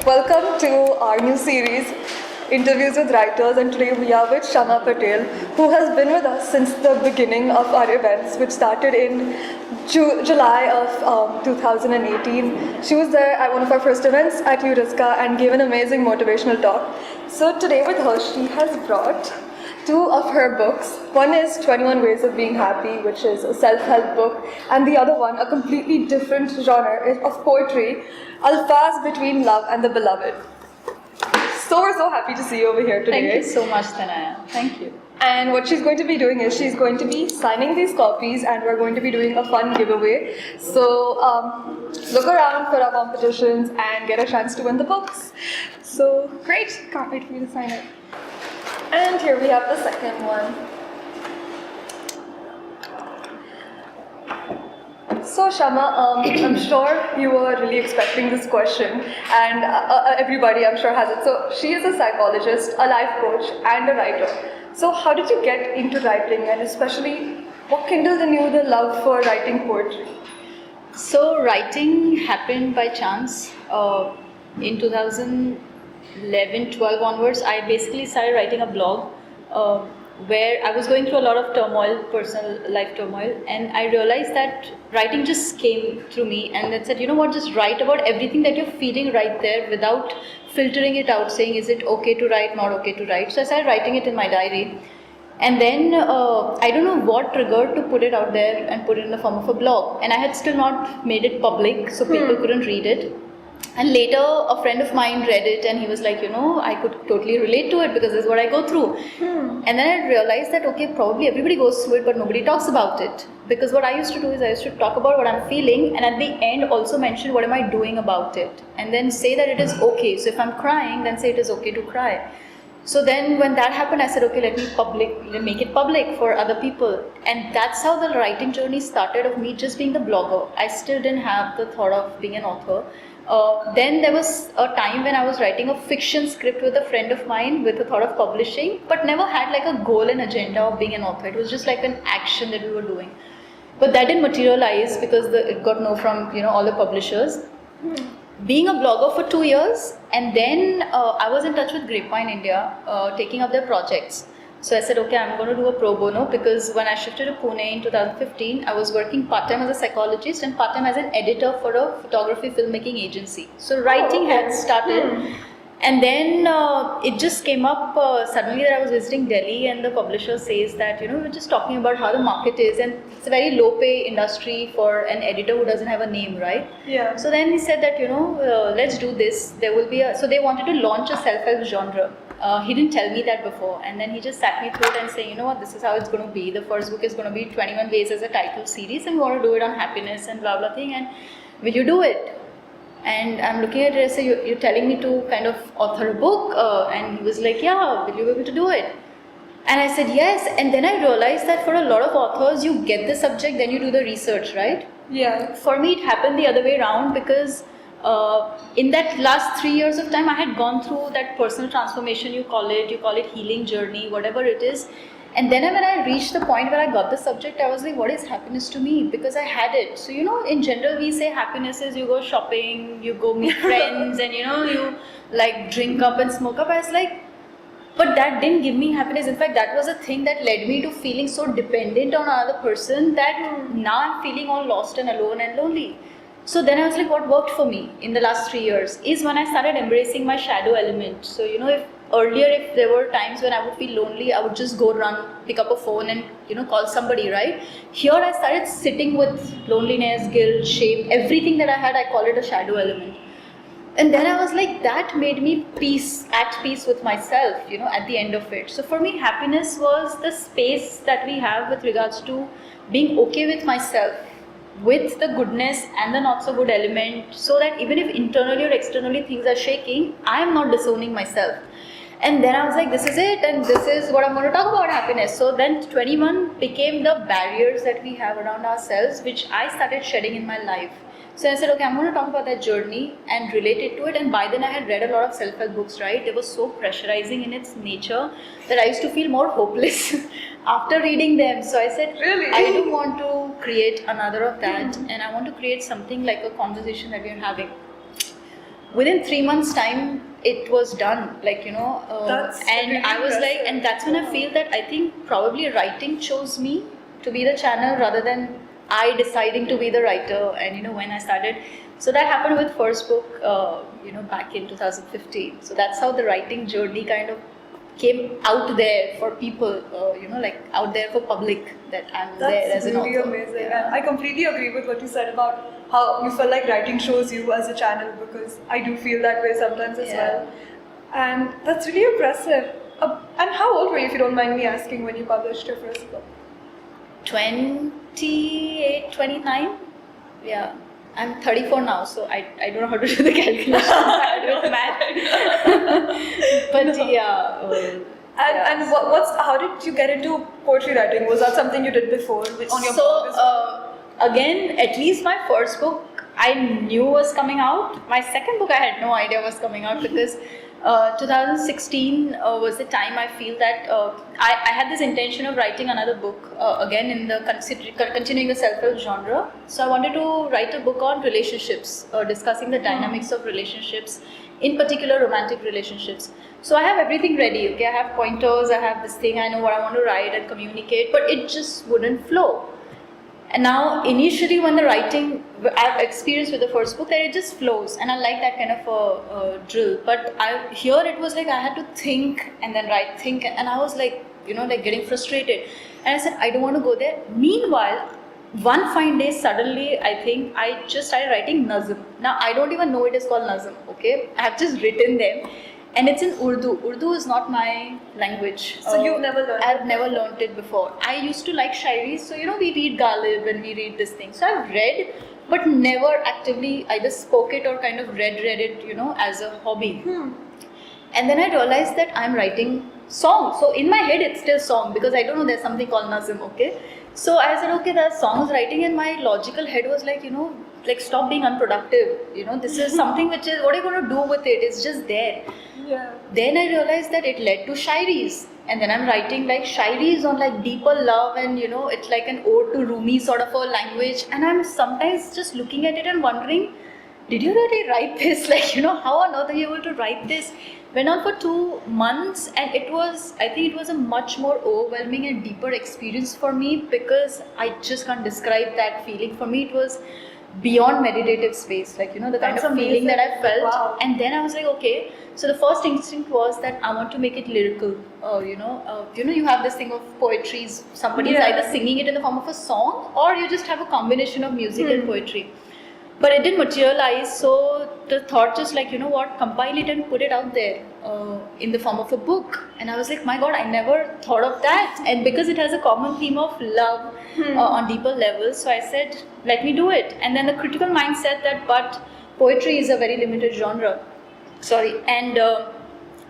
Welcome to our new series, Interviews with Writers, and today we are with Shama Patel, who has been with us since the beginning of our events, which started in July of 2018. She was there at one of our first events at Euriska and gave an amazing motivational talk. So today with her, she has brought two of her books. One is 21 Ways of Being Happy, which is a self-help book, and the other one, a completely different genre of poetry, Alfaaz, Between Love and the Beloved. So we're so happy to see you over here today. Thank you so much, Tanaya. Thank you. And what she's going to be doing is she's going to be signing these copies, and we're going to be doing a fun giveaway. So look around for our competitions and get a chance to win the books. So great, can't wait for you to sign it. And here we have the second one. So Shama, I'm sure you were really expecting this question, and everybody I'm sure has it. So she is a psychologist, a life coach, and a writer. So how did you get into writing, and especially what kindled in you the love for writing poetry? So writing happened by chance. In 2011-12 onwards, I basically started writing a blog where I was going through a lot of turmoil, personal life turmoil, and I realized that writing just came through me, and it said, you know what, just write about everything that you're feeling right there without filtering it out, saying is it okay to write, not okay to write. So I started writing it in my diary, and then I don't know what triggered to put it out there and put it in the form of a blog, and I had still not made it public so people couldn't read it. And later, a friend of mine read it and he was like, you know, I could totally relate to it because this is what I go through. And then I realized that, okay, probably everybody goes through it, but nobody talks about it. Because what I used to do is I used to talk about what I'm feeling, and at the end also mention what am I doing about it. And then say that it is okay. So if I'm crying, then say it is okay to cry. So then when that happened, I said, okay, let me make it public for other people. And that's how the writing journey started, of me just being the blogger. I still didn't have the thought of being an author. Then there was a time when I was writing a fiction script with a friend of mine with the thought of publishing, but never had like a goal and agenda of being an author. It was just like an action that we were doing. But that didn't materialize because it got no from all the publishers. Being a blogger for 2 years, and then I was in touch with Grapevine India, taking up their projects. So I said, okay, I'm going to do a pro bono, because when I shifted to Pune in 2015, I was working part-time as a psychologist and part-time as an editor for a photography filmmaking agency. So writing had started, and then it just came up suddenly that I was visiting Delhi, and the publisher says that, we're just talking about how the market is, and it's a very low pay industry for an editor who doesn't have a name, right? Yeah. So then he said that, let's do this. There will be so they wanted to launch a self-help genre. He didn't tell me that before, and then he just sat me through it and saying, you know what, this is how it's going to be. The first book is going to be 21 Ways as a title series, and we want to do it on happiness and blah blah thing, and will you do it? And I'm looking at it and say, you're telling me to kind of author a book? And he was like, yeah, will you be able to do it? And I said, yes. And then I realized that for a lot of authors, you get the subject, then you do the research, right? Yeah. For me, it happened the other way around, because in that last 3 years of time, I had gone through that personal transformation, you call it healing journey, whatever it is. And then when I reached the point where I got the subject, I was like, what is happiness to me? Because I had it. So, in general, we say happiness is you go shopping, you go meet friends, and, you like drink up and smoke up. I was like, but that didn't give me happiness. In fact, that was a thing that led me to feeling so dependent on another person that now I'm feeling all lost and alone and lonely. So then I was like, what worked for me in the last 3 years is when I started embracing my shadow element. So, if there were times when I would feel lonely, I would just go run, pick up a phone and, call somebody, right? Here I started sitting with loneliness, guilt, shame, everything that I had, I call it a shadow element. And then I was like, that made me at peace with myself, at the end of it. So for me, happiness was the space that we have with regards to being okay with myself, with the goodness and the not so good element, so that even if internally or externally things are shaking, I am not disowning myself. And then I was like, this is it, and this is what I'm going to talk about, happiness. So then 21 became the barriers that we have around ourselves, which I started shedding in my life. So I said, okay, I'm going to talk about that journey and relate it to it. And by then I had read a lot of self-help books, right? They were so pressurizing in its nature that I used to feel more hopeless after reading them. So I said, really? I do want to create another of that, and I want to create something like a conversation that we're having. within 3 months' time, it was done. Like, That's and really I was like, impressive. and that's when I feel that I think probably writing chose me to be the channel rather than I deciding to be the writer. And when I started, so that happened with first book, back in 2015. So that's how the writing journey kind of came out there for people, like out there for public, that I'm there as That's an really author. amazing. Yeah. And I completely agree with what you said about how you felt like writing shows you as a channel, because I do feel that way sometimes as Yeah. well. And that's really impressive. And how old were you, if you don't mind me asking, when you published your first book? 28, 29. Yeah. I'm 34 now, so I don't know how to do the calculation. I do with math. But yeah. And how did you get into poetry writing? Was that something you did before on your blog as well? Again, at least my first book I knew was coming out. My second book I had no idea was coming out because 2016 was the time I feel that I had this intention of writing another book again in the continuing the self-help genre. So I wanted to write a book on relationships, discussing the dynamics of relationships, in particular romantic relationships. So I have everything ready. Okay, I have pointers, I have this thing, I know what I want to write and communicate, but it just wouldn't flow. And now, initially, when the writing, I've experienced with the first book that it just flows, and I like that kind of a drill. But here it was like I had to think and then write, think, and I was like, like getting frustrated. And I said, I don't want to go there. Meanwhile, one fine day, suddenly, I think I just started writing nazm. Now, I don't even know it is called nazm, okay? I have just written them. And it's in Urdu. Urdu is not my language. So you've never learned it? I've never learned it before. I used to like shairi, so we read Ghalib and we read this thing. So I've read, but never actively either spoke it or kind of read it, as a hobby. And then I realized that I'm writing songs. So in my head it's still song because I don't know there's something called nazm, okay? So I said, okay, there's songs writing, and my logical head was like, like stop being unproductive. This is something which is, what are you going to do with it? It's just there. Yeah. Then I realized that it led to shairis, and then I'm writing like shairis on like deeper love, and it's like an ode to Rumi sort of a language, and I'm sometimes just looking at it and wondering, did you really write this? Like, how on earth are you able to write this? Went on for 2 months, and I think it was a much more overwhelming and deeper experience for me, because I just can't describe that feeling. For me, it was beyond meditative space, like the kind That's of feeling that I felt. Wow. And then I was like, okay, so the first instinct was that I want to make it lyrical. You have this thing of poetry, somebody is either singing it in the form of a song, or you just have a combination of music and poetry. But it didn't materialize, so the thought just like, compile it and put it out there in the form of a book. And I was like, my God, I never thought of that. And because it has a common theme of love on deeper levels, so I said, let me do it. And then the critical mind said that, but poetry is a very limited genre. And a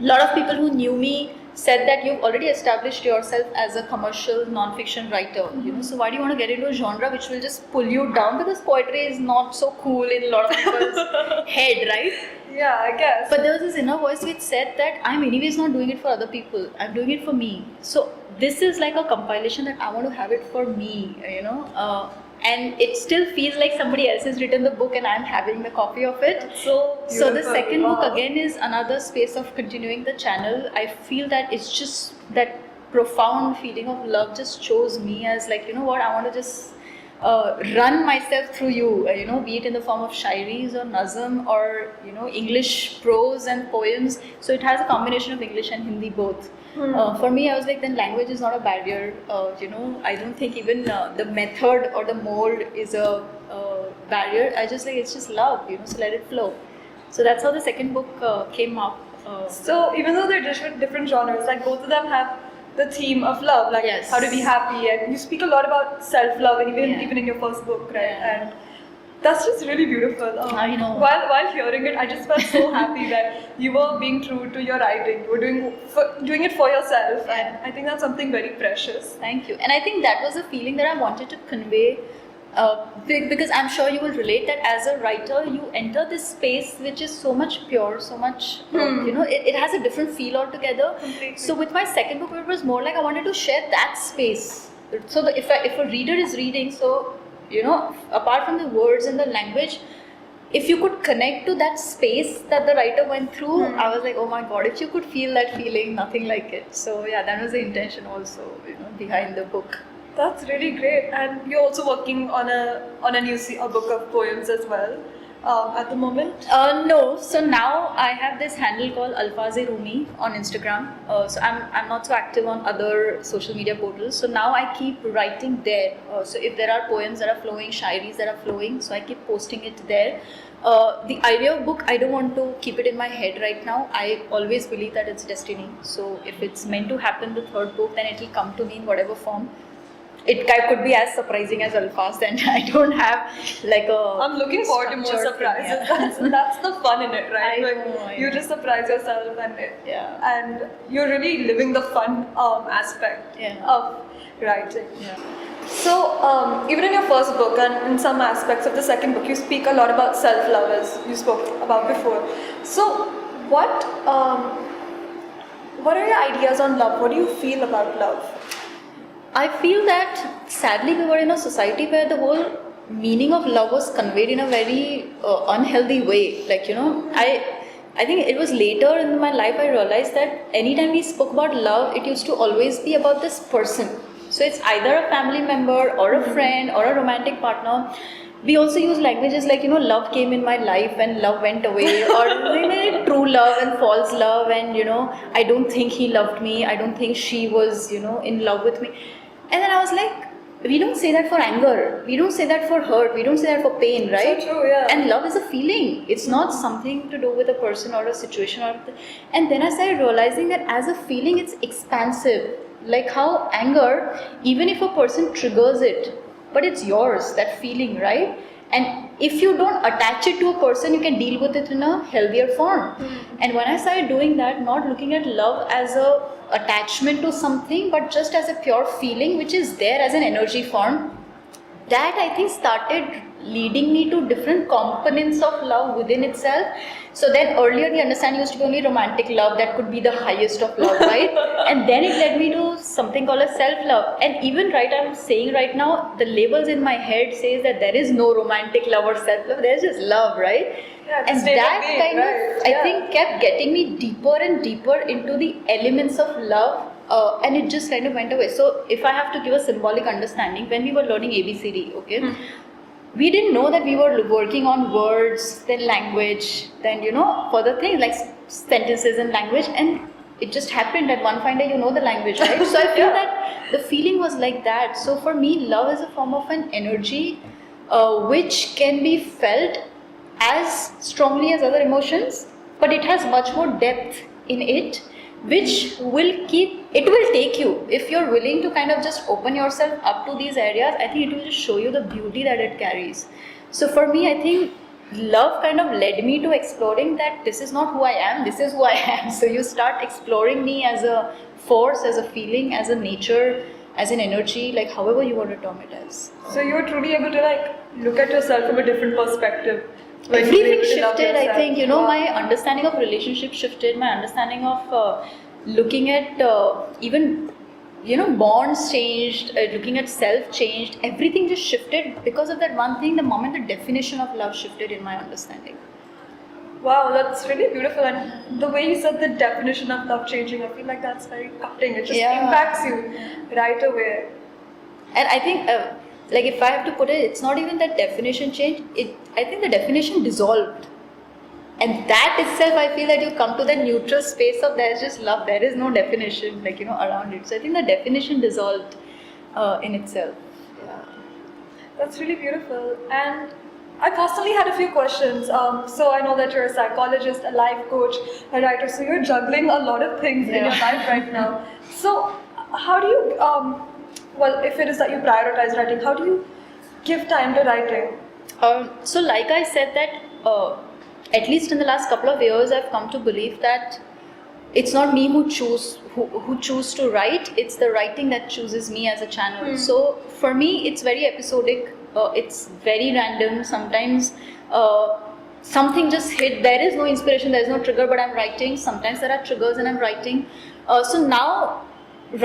lot of people who knew me said that you've already established yourself as a commercial non-fiction writer, so why do you want to get into a genre which will just pull you down, because poetry is not so cool in a lot of people's head, right? Yeah, I guess. But there was this inner voice which said that I'm anyways not doing it for other people, I'm doing it for me. So this is like a compilation that I want to have it for me, and it still feels like somebody else has written the book and I'm having the copy of it. So the second book again is another space of continuing the channel. I feel that it's just that profound feeling of love just chose me as like, what, I want to just run myself through you, be it in the form of shairis or nazm or, English prose and poems. So it has a combination of English and Hindi both. For me, I was like, then language is not a barrier. I don't think even the method or the mold is a barrier. I just like, it's just love, so let it flow. So that's how the second book came up. So even though they're different genres, like both of them have the theme of love, like Yes. how to be happy, and you speak a lot about self-love, and even in your first book, right? Yeah. And that's just really beautiful. I know. While hearing it, I just felt so happy that you were being true to your writing. You were doing it for yourself, and I think that's something very precious. Thank you. And I think that was a feeling that I wanted to convey, because I'm sure you will relate that as a writer, you enter this space which is so much pure, so much, it has a different feel altogether. Completely. So with my second book, it was more like I wanted to share that space. So if a reader is reading, so, apart from the words and the language, if you could connect to that space that the writer went through, I was like, oh my god, if you could feel that feeling, nothing like it. So yeah, that was the intention also, behind the book. That's really great. And you're also working on a book of poems as well at the moment? No. So now I have this handle called Alfaaz on Instagram. So I'm not so active on other social media portals. So now I keep writing there. So if there are poems that are flowing, shairis that are flowing, so I keep posting it there. The idea of book, I don't want to keep it in my head right now. I always believe that it's destiny. So if it's meant to happen, the third book, then it will come to me in whatever form. It could be as surprising as Alfaaz, then I don't have like a... I'm looking forward to more surprises. That's the fun in it, right? I you just surprise yourself and you're really living the fun aspect of writing. Yeah. So even in your first book and in some aspects of the second book, you speak a lot about self-love, as you spoke about before. So what are your ideas on love? What do you feel about love? I feel that sadly we were in a society where the whole meaning of love was conveyed in a very unhealthy way. Like, I think it was later in my life I realized that anytime we spoke about love, it used to always be about this person. So it's either a family member or a friend or a romantic partner. We also use languages like, love came in my life and love went away, or true love and false love, and I don't think he loved me, I don't think she was, in love with me. And then I was like, we don't say that for anger, we don't say that for hurt, we don't say that for pain, right? So true, yeah. And love is a feeling, it's not something to do with a person or a situation and then I started realizing that as a feeling it's expansive. Like how anger, even if a person triggers it, but it's yours, that feeling, right? And if you don't attach it to a person, you can deal with it in a healthier form. And when I started doing that, not looking at love as a attachment to something, but just as a pure feeling which is there as an energy form, that I think started leading me to different components of love within itself. So then earlier the understanding used to be only romantic love, that could be the highest of love, right? And then it led me to something called a self-love. And even I'm saying right now, the labels in my head says that there is no romantic love or self-love, there's just love, right? Yeah, and that kind of, I think, kept getting me deeper and deeper into the elements of love. And it just kind of went away. So if I have to give a symbolic understanding, when we were learning ABCD, okay, we didn't know that we were working on words, then language, then further things like sentences and language, and it just happened that one fine day you know the language, right? So I feel that the feeling was like that. So for me, love is a form of an energy which can be felt as strongly as other emotions, but it has much more depth in it, which will take you, if you're willing to kind of just open yourself up to these areas, I think it will just show you the beauty that it carries. So for me, I think love kind of led me to exploring that this is not who I am, this is who I am. So you start exploring me as a force, as a feeling, as a nature, as an energy, like however you want to term it as. So you're truly able to look at yourself from a different perspective. Everything shifted, I think, my understanding of relationship shifted, my understanding of looking at even, bonds changed, looking at self changed, everything just shifted because of that one thing, the moment the definition of love shifted in my understanding. Wow, that's really beautiful. And the way you said the definition of love changing, I feel like that's very cutting. It just impacts you right away. And I think... if I have to put it, it's not even that definition changed, I think the definition dissolved. And that itself, I feel that you come to the neutral space of there's just love, there is no definition, around it. So I think the definition dissolved in itself. Yeah. That's really beautiful. And I personally had a few questions. So I know that you're a psychologist, a life coach, a writer, so you're juggling a lot of things in your life right now. So how do you... if it is that you prioritize writing, how do you give time to writing? So like I said that at least in the last couple of years I've come to believe that it's not me who choose to write, it's the writing that chooses me as a channel. So for me it's very episodic, it's very random. Sometimes something just hit, there is no inspiration, there is no trigger, but I'm writing. Sometimes there are triggers and I'm writing. So now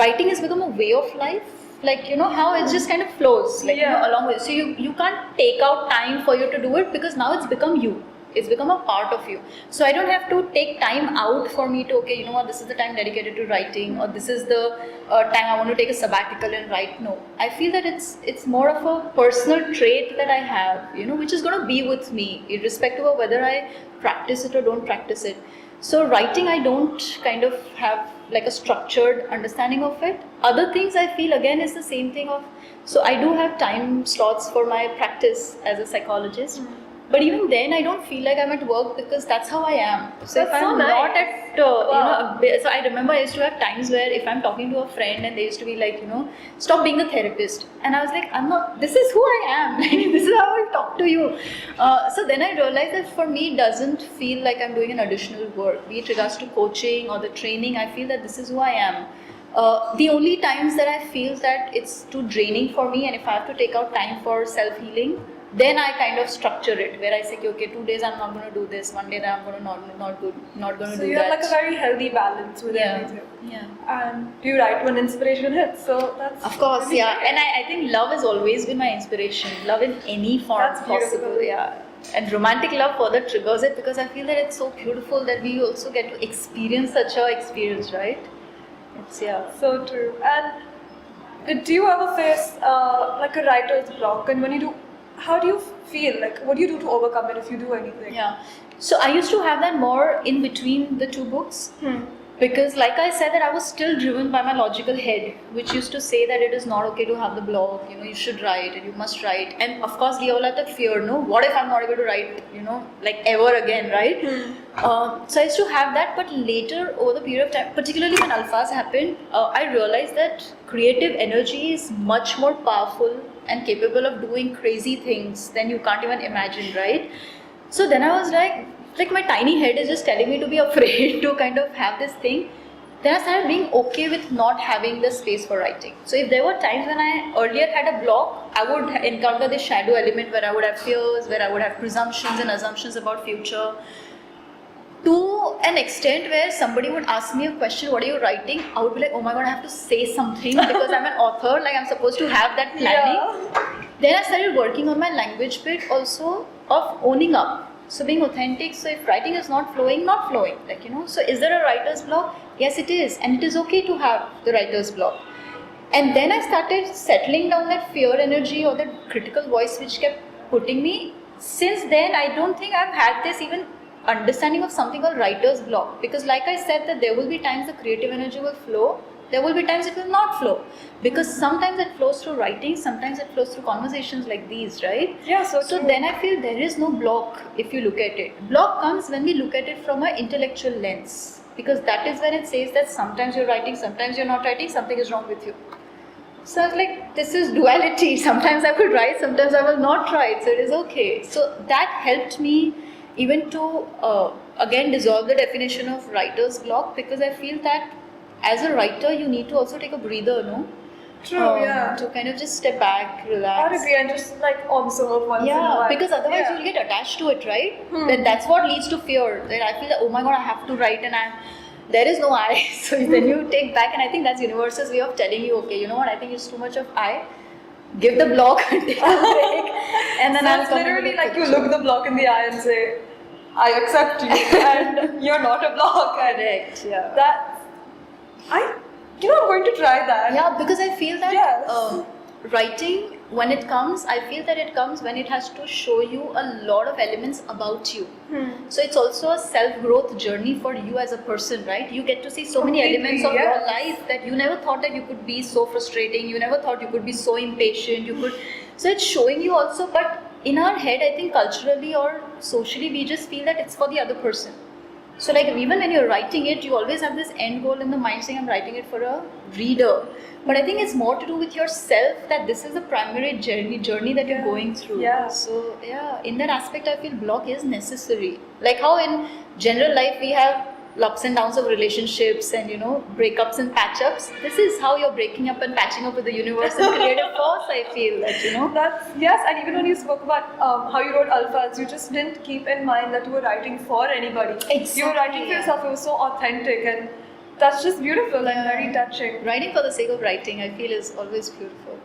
writing has become a way of life. like, you know, how it just kind of flows, like, you know, Yeah. along with, so you can't take out time for you to do it, because now it's become you. It's become a part of you. So I don't have to take time out for me to, okay, you know what, this is the time dedicated to writing, or this is the time I want to take a sabbatical and write. No, I feel that it's more of a personal trait that I have, you know, which is going to be with me, irrespective of whether I practice it or don't practice it. So writing, I don't kind of have like a structured understanding of it. Other things I feel again is the same thing of, so I do have time slots for my practice as a psychologist. But even then, I don't feel like I'm at work, because that's how I am. So if That's so I'm not nice. at, you know, so I remember I used to have times where if I'm talking to a friend and they used to be like, you know, stop being the therapist. And I was like, I'm not, this is who I am. Like, this is how I talk to you. So then I realized that for me, it doesn't feel like I'm doing an additional work. Be it regards to coaching or the training, I feel that this is who I am. The only times that I feel that it's too draining for me, and if I have to take out time for self-healing, then I kind of structure it, where I say, okay, 2 days I'm not going to do this, 1 day that I'm going to not going to So do you that. have like a very healthy balance with everything. Yeah. And do you write when inspiration hits? So that's Of course, really yeah. great. And I think love has always been my inspiration. Love in any form That's beautiful. possible, yeah. And romantic love further triggers it, because I feel that it's so beautiful that we also get to experience such a experience, right? It's, yeah. So true. And do you ever face like a writer's block? And when you do, how do you feel? Like, what do you do to overcome it if you do anything? Yeah. So I used to have that more in between the two books. Because like I said, that I was still driven by my logical head, which used to say that it is not okay to have the blog, you know, you should write and you must write. And of course we all have that fear, no, what if I'm not able to write, you know, like ever again, right? So I used to have that, but later over the period of time, particularly when Alfaaz happened, I realized that creative energy is much more powerful and capable of doing crazy things than you can't even imagine, right? So then I was like my tiny head is just telling me to be afraid to kind of have this thing. Then I started being okay with not having the space for writing. So if there were times when I earlier had a block, I would encounter this shadow element where I would have fears, where I would have presumptions and assumptions about future. To an extent where somebody would ask me a question, what are you writing? I would be like, oh my god, I have to say something because I'm an author, like I'm supposed to have that planning. Yeah. Then I started working on my language bit also of owning up. So being authentic, so if writing is not flowing, like, you know. So is there a writer's block? Yes, it is. And it is okay to have the writer's block. And then I started settling down that fear energy or that critical voice which kept putting me. Since then, I don't think I've had this even understanding of something called writer's block. Because like I said, that there will be times the creative energy will flow. There will be times it will not flow, because sometimes it flows through writing, sometimes it flows through conversations like these, right? Yeah, so So true. then I feel there is no block if you look at it. Block comes when we look at it from an intellectual lens, because that is when it says that sometimes you're writing, sometimes you're not writing, something is wrong with you. So I was like, this is duality. Sometimes I will write, sometimes I will not write, so it is okay. So that helped me even to again dissolve the definition of writer's block, because I feel that as a writer, you need to also take a breather, no? True, yeah. To kind of just step back, I relax. would agree, and just like observe once in a Yeah, while. because otherwise Yeah. you'll get attached to it, right? Then that's what leads to fear. Then I feel that, oh my god, I have to write, and there is no I. So then you take back, and I think that's universe's way of telling you, okay, you know what, I think it's too much of I. Give the block, take a break, and then So I'll it's come literally into the like you picture. look the block in the eye and say, I accept you, and you're not a block. And Correct, yeah. I'm going to try that. Yeah, because I feel that Yes. writing, when it comes, I feel that it comes when it has to show you a lot of elements about you. So it's also a self-growth journey for you as a person, right? You get to see so many Completely, elements of yes. your life that you never thought that you could be so frustrating, you never thought you could be so impatient, so it's showing you also, but in our head, I think culturally or socially, we just feel that it's for the other person. So like even when you're writing it, you always have this end goal in the mind saying, I'm writing it for a reader. But I think it's more to do with yourself, that this is the primary journey that you're going through. Yeah. So yeah, in that aspect, I feel block is necessary. Like how in general life we have ups and downs of relationships and, you know, breakups and patch-ups. This is how you're breaking up and patching up with the universe and creative force, I feel that, you know. Yes, and even when you spoke about how you wrote Alfaaz, you just didn't keep in mind that you were writing for anybody. Exactly, You were writing for yeah. yourself. It was so authentic, and That's just beautiful and very touching. Writing for the sake of writing, I feel, is always beautiful.